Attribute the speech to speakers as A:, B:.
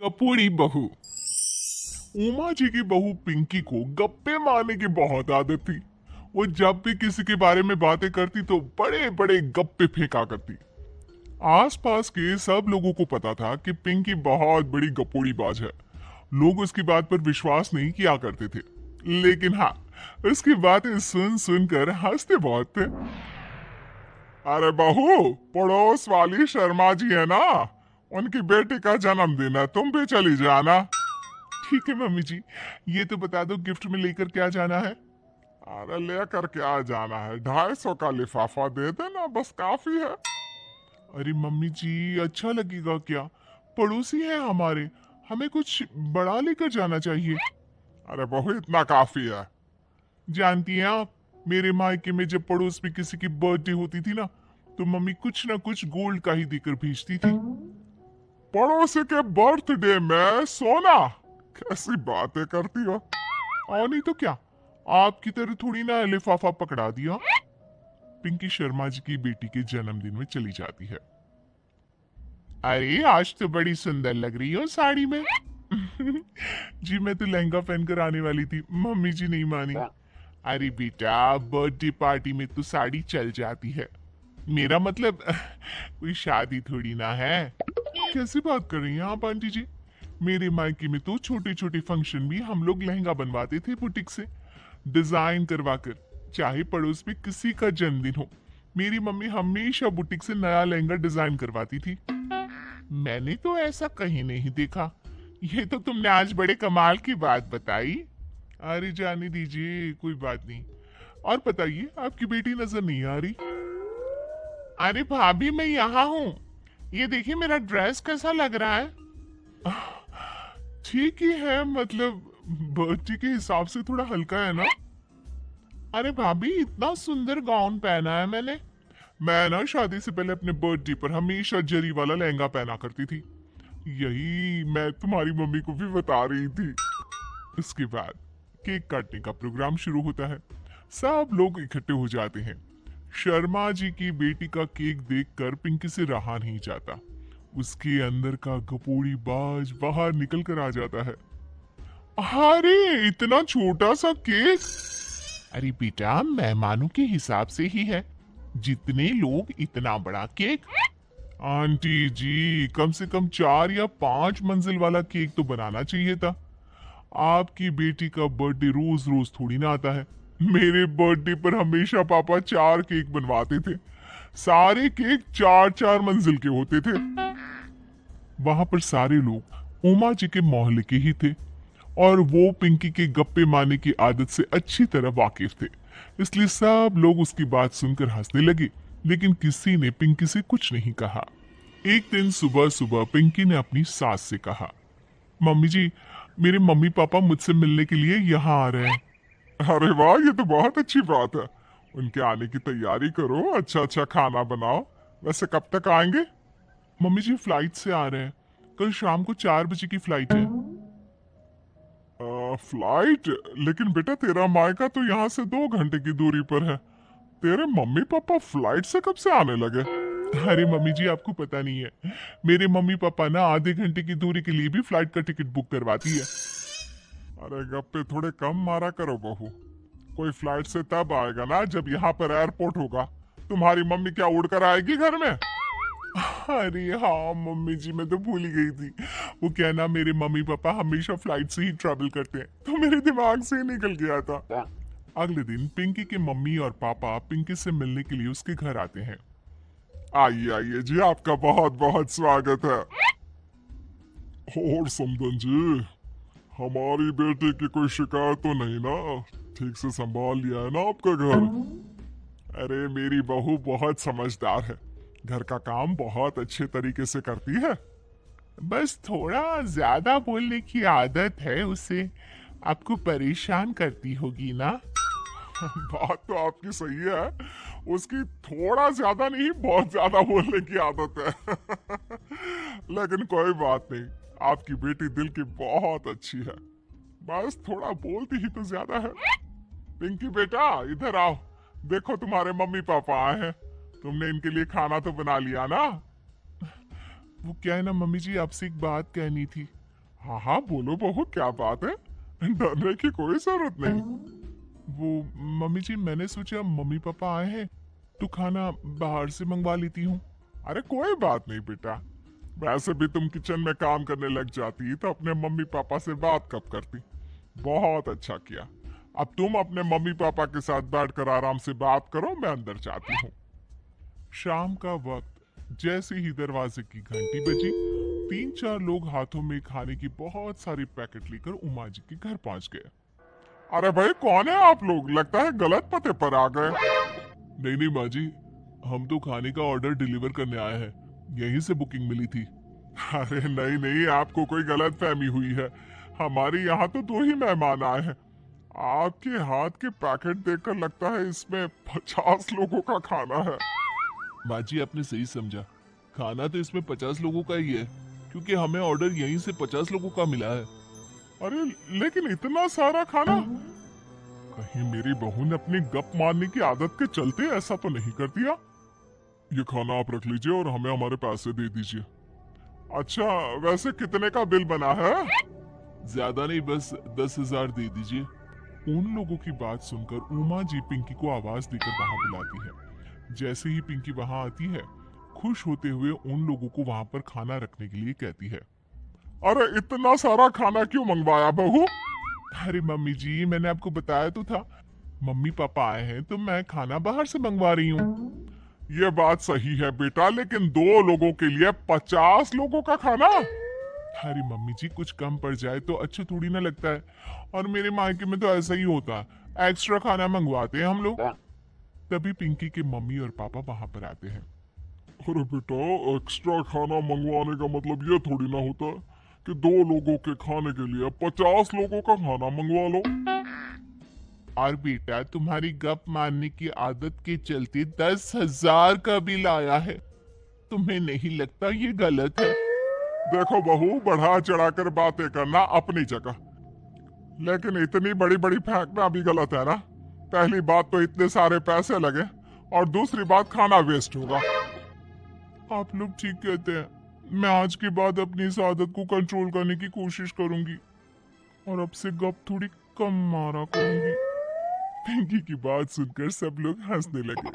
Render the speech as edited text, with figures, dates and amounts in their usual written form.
A: कपूरी बहू। उमा जी की बहू पिंकी को गप्पे मारने की बहुत आदत थी। वो जब भी किसी के बारे में बातें करती तो बड़े बड़े गप्पे फेंका करती। आसपास के सब लोगों को पता था कि पिंकी बहुत बड़ी गपोड़ी बाज है। लोग उसकी बात पर विश्वास नहीं किया करते थे, लेकिन हाँ, उसकी बातें सुन सुनकर हंसते बहुत थे। अरे बहू, पड़ोस वाली शर्मा जी है ना, उनकी बेटी का जन्मदिन है, तुम भी चली जाना। ठीक है मम्मी जी, ये तो बता दो गिफ्ट में लेकर क्या जाना है। अरे लेकर क्या जाना है, 250 का लिफाफा दे देना, बस काफी है। अरे मम्मी जी, अच्छा लगेगा क्या? पड़ोसी है हमारे, हमें कुछ बड़ा लेकर जाना चाहिए। अरे बहू, इतना काफी है। जानती हैं आप, मेरे मायके में जब पड़ोस में किसी की बर्थडे होती थी ना, तो मम्मी कुछ ना कुछ गोल्ड का ही देकर भेजती थी। पड़ोसी के बर्थडे में सोना? कैसी बातें करती हो। और नहीं तो क्या, आपकी तरह थोड़ी ना लिफाफा पकड़ा दिया। पिंकी शर्मा जी की बेटी के जन्मदिन में चली जाती है। अरे आज तो बड़ी सुंदर लग रही हो साड़ी में। जी मैं तो लहंगा पहनकर आने वाली थी, मम्मी जी नहीं मानी। अरे बेटा, बर्थडे पार्टी में तो साड़ी चल जाती है। मेरा मतलब कोई शादी थोड़ी ना है। कैसी बात कर रही हैं आप आंटी जी? मेरे मायके में तो छोटे छोटे फंक्शन भी हम लोग लहंगा बनवाते थे बुटीक से, डिजाइन करवाकर। चाहे पड़ोस में किसी का जन्मदिन हो, मेरी मम्मी हमेशा बुटीक से नया लहंगा डिजाइन करवाती थी। मैंने तो ऐसा कहीं नहीं देखा। ये तो तुमने आज बड़े कमाल की बात बताई। अरे जाने दीजिए, कोई बात नहीं। और बताइए, आपकी बेटी नजर नहीं आ रही। अरे भाभी, मैं यहाँ हूँ। ये देखिए मेरा ड्रेस कैसा लग रहा है। ठीक ही है, मतलब बर्थडे के हिसाब से थोड़ा हल्का है ना। अरे भाभी, इतना सुंदर गाउन पहना है मैंने। मैं ना शादी से पहले अपने बर्थडे पर हमेशा जरी वाला लहंगा पहना करती थी। यही मैं तुम्हारी मम्मी को भी बता रही थी। इसके बाद केक काटने का प्रोग्राम शुरू होता है। सब लोग इकट्ठे हो जाते हैं। शर्मा जी की बेटी का केक देखकर पिंकी से रहा नहीं जाता। उसके अंदर का गपोड़ी बाज बाहर निकल कर आ जाता है। अरे इतना छोटा सा केक! अरे बेटा, मेहमानों के हिसाब से ही है, जितने लोग इतना बड़ा केक। आंटी जी, कम से कम 4 या 5 मंजिल वाला केक तो बनाना चाहिए था। आपकी बेटी का बर्थडे रोज रोज थोड़ी ना आता है। मेरे बर्थडे पर हमेशा पापा 4 केक बनवाते थे। सारे केक 4-4 मंजिल के होते थे। वहां पर सारे लोग उमा जी के मोहल्ले के ही थे, और वो पिंकी के गप्पे मारने की आदत से अच्छी तरह वाकिफ थे। इसलिए सब लोग उसकी बात सुनकर हंसने लगे, लेकिन किसी ने पिंकी से कुछ नहीं कहा। एक दिन सुबह सुबह पिंकी ने अपनी सास से कहा, मम्मी जी, मेरे मम्मी पापा मुझसे मिलने के लिए यहाँ आ रहे हैं। अरे वाह, ये तो बहुत अच्छी बात है। उनके आने की तैयारी करो, अच्छा अच्छा खाना बनाओ। वैसे कब तक आएंगे? मम्मी जी फ्लाइट से आ रहे हैं, कल शाम को 4 बजे की फ्लाइट है। फ्लाइट? लेकिन बेटा, तेरा मायका तो यहाँ से 2 घंटे की दूरी पर है। तेरे मम्मी पापा फ्लाइट से कब से आने लगे? अरे मम्मी जी, आपको पता नहीं है, मेरे मम्मी पापा ना आधे घंटे की दूरी के लिए भी फ्लाइट का टिकट बुक करवाती है। अरे गप्पे थोड़े कम मारा करो बहू। कोई फ्लाइट से तब आएगा ना जब यहाँ पर एयरपोर्ट होगा। तुम्हारी मम्मी क्या उड़कर आएगी घर में? अरे हाँ मम्मी जी, मैं तो भूल ही गई थी। वो क्या ना, मेरे मम्मी पापा हमेशा फ्लाइट से ही ट्रेवल करते हैं, तो मेरे दिमाग से ही निकल गया था। अगले दिन पिंकी के मम्मी और पापा पिंकी से मिलने के लिए उसके घर आते हैं। आइए आइए जी, आपका बहुत बहुत स्वागत है। और समदन जी, हमारी बेटी की कोई शिकायत तो नहीं ना? ठीक से संभाल लिया है ना आपका घर? अरे मेरी बहू बहुत समझदार है, घर का काम बहुत अच्छे तरीके से करती है। बस थोड़ा ज्यादा बोलने की आदत है उसे, आपको परेशान करती होगी ना। बात तो आपकी सही है, उसकी थोड़ा ज्यादा नहीं बहुत ज्यादा बोलने की आदत है। लेकिन कोई बात नहीं, आपकी बेटी दिल की बहुत अच्छी है, बस थोड़ा बोलती ही तो ज्यादा है। पिंकी बेटा, इधर आओ। देखो तुम्हारे मम्मी पापा आए हैं, तुमने इनके लिए खाना तो बना लिया ना? वो क्या है ना मम्मी जी, आपसे एक बात कहनी थी। हाँ हाँ बोलो बहू, क्या बात है, डरने की कोई जरूरत नहीं। वो मम्मी जी, मैंने सोचा मम्मी पापा आए हैं तो खाना बाहर से मंगवा लेती हूँ। अरे कोई बात नहीं बेटा, वैसे भी तुम किचन में काम करने लग जाती तो अपने मम्मी पापा से बात कब करती। बहुत अच्छा किया। अब तुम अपने मम्मी पापा के साथ बैठकर आराम से बात करो, मैं अंदर जाती हूँ। शाम का वक्त जैसे ही दरवाजे की घंटी बजी, 3-4 लोग हाथों में खाने की बहुत सारी पैकेट लेकर उमा जी के घर पहुंच गए। अरे भाई कौन है आप लोग, लगता है गलत पते पर आ गए। नहीं नहीं माँ जी, हम तो खाने का ऑर्डर डिलीवर करने आए हैं, यहीं से बुकिंग मिली थी। अरे नहीं नहीं, आपको कोई गलत फहमी हुई है। हमारे यहाँ तो 2 ही मेहमान आए हैं। आपके हाथ के पैकेट देखकर लगता है इसमें 50 लोगों का खाना है। माँ जी आपने सही समझा, खाना तो इसमें 50 लोगों का ही है, क्योंकि हमें ऑर्डर यहीं से 50 लोगों का मिला है। अरे लेकिन इतना सारा खाना, कहीं मेरी बहू ने अपनी गप मारने की आदत के चलते ऐसा तो नहीं कर दिया। ये खाना आप रख लीजिए और हमें हमारे पैसे दे दीजिए। अच्छा, वैसे कितने का बिल बना है? ज्यादा नहीं, बस 10,000 दे दीजिए। उन लोगों की बात सुनकर उमा जी पिंकी को आवाज देकर वहां बुलाती है। जैसे ही पिंकी वहां आती है, खुश होते हुए उन लोगों को वहां पर खाना रखने के लिए कहती है। अरे इतना सारा खाना क्यों मंगवाया बहू? अरे मम्मी जी, मैंने आपको बताया तो था, मम्मी पापा आए हैं तो मैं खाना बाहर से मंगवा रही हूँ। ये बात सही है बेटा, लेकिन 2 लोगों के लिए 50 लोगों का खाना? अरे मम्मी जी, कुछ कम पड़ जाए तो अच्छा थोड़ी ना लगता है, और मेरे मायके में तो ऐसा ही होता है, एक्स्ट्रा खाना मंगवाते हैं हम लोग। तभी पिंकी के मम्मी और पापा वहां पर आते हैं। अरे बेटा, एक्स्ट्रा खाना मंगवाने का मतलब ये थोड़ी ना होता कि 2 लोगों के खाने के लिए 50 लोगों का खाना मंगवा लो। और बेटा, तुम्हारी गप मारने की आदत के चलते 10,000 का बिल आया है। तुम्हें नहीं लगता ये गलत है? देखो बहू, बढ़ा चढ़ाकर बातें करना अपनी जगह, लेकिन इतनी बड़ी बड़ी फेंकना भी गलत है ना। पहली बात तो इतने सारे पैसे लगे, और दूसरी बात खाना वेस्ट होगा। आप लोग ठीक कहते हैं, मैं आज के बाद अपनी इस आदत को कंट्रोल करने की कोशिश करूंगी, और अब से गप थोड़ी कम मारा करूंगी। पिंकी की बात सुनकर सब लोग हंसने लगे।